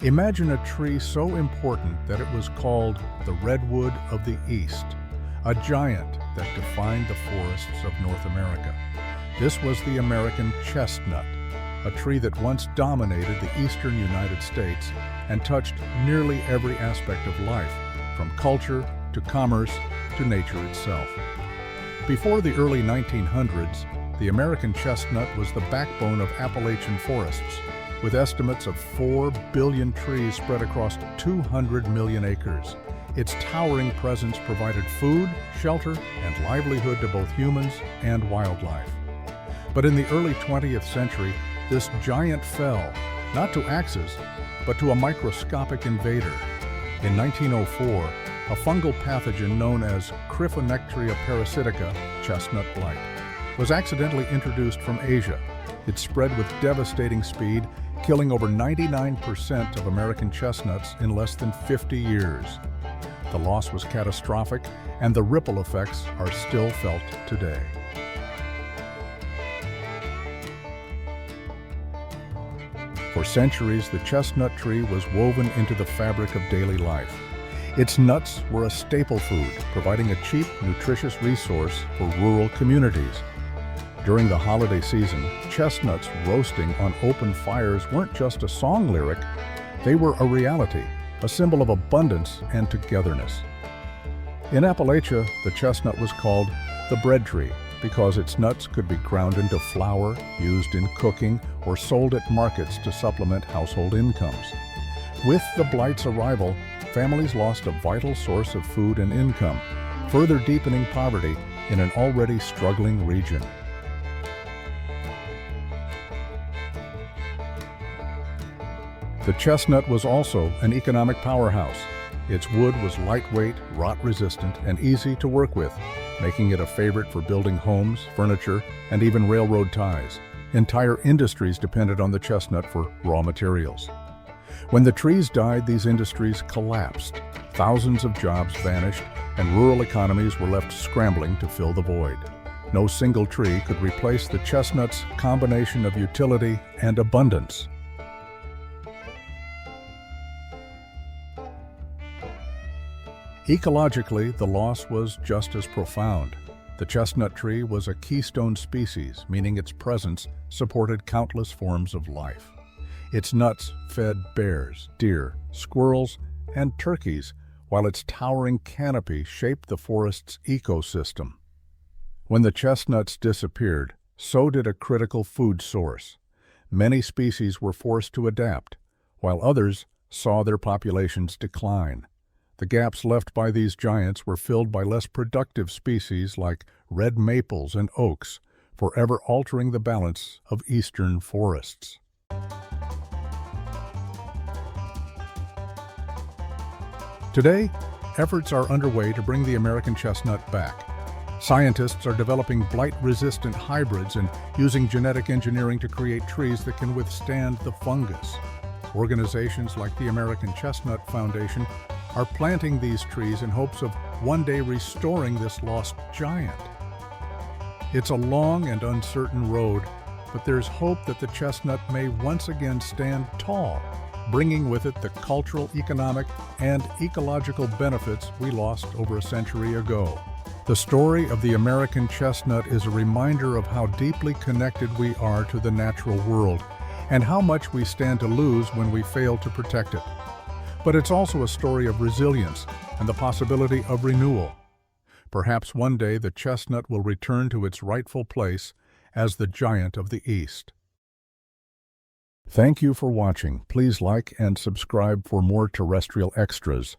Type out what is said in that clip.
Imagine a tree so important that it was called the redwood of the East, a giant that defined the forests of North America. This was the American chestnut, a tree that once dominated the eastern United States and touched nearly every aspect of life, from culture to commerce to nature itself. Before the early 1900s, the American chestnut was the backbone of Appalachian forests, with estimates of 4 billion trees spread across 200 million acres. Its towering presence provided food, shelter, and livelihood to both humans and wildlife. But in the early 20th century, this giant fell, not to axes, but to a microscopic invader. In 1904, a fungal pathogen known as Cryphonectria parasitica, chestnut blight, was accidentally introduced from Asia. It spread with devastating speed, killing over 99% of American chestnuts in less than 50 years. The loss was catastrophic, and the ripple effects are still felt today. For centuries, the chestnut tree was woven into the fabric of daily life. Its nuts were a staple food, providing a cheap, nutritious resource for rural communities. During the holiday season, chestnuts roasting on open fires weren't just a song lyric, they were a reality, a symbol of abundance and togetherness. In Appalachia, the chestnut was called the bread tree because its nuts could be ground into flour, used in cooking, or sold at markets to supplement household incomes. With the blight's arrival, families lost a vital source of food and income, further deepening poverty in an already struggling region. The chestnut was also an economic powerhouse. Its wood was lightweight, rot-resistant, and easy to work with, making it a favorite for building homes, furniture, and even railroad ties. Entire industries depended on the chestnut for raw materials. When the trees died, these industries collapsed. Thousands of jobs vanished, and rural economies were left scrambling to fill the void. No single tree could replace the chestnut's combination of utility and abundance. Ecologically, the loss was just as profound. The chestnut tree was a keystone species, meaning its presence supported countless forms of life. Its nuts fed bears, deer, squirrels, and turkeys, while its towering canopy shaped the forest's ecosystem. When the chestnuts disappeared, so did a critical food source. Many species were forced to adapt, while others saw their populations decline. The gaps left by these giants were filled by less productive species like red maples and oaks, forever altering the balance of eastern forests. Today, efforts are underway to bring the American chestnut back. Scientists are developing blight-resistant hybrids and using genetic engineering to create trees that can withstand the fungus. Organizations like the American Chestnut Foundation are planting these trees in hopes of one day restoring this lost giant. It's a long and uncertain road, but there's hope that the chestnut may once again stand tall, bringing with it the cultural, economic, and ecological benefits we lost over a century ago. The story of the American chestnut is a reminder of how deeply connected we are to the natural world and how much we stand to lose when we fail to protect it. But it's also a story of resilience and the possibility of renewal. Perhaps one day the chestnut will return to its rightful place as the giant of the East. Thank you for watching. Please like and subscribe for more terrestrial extras.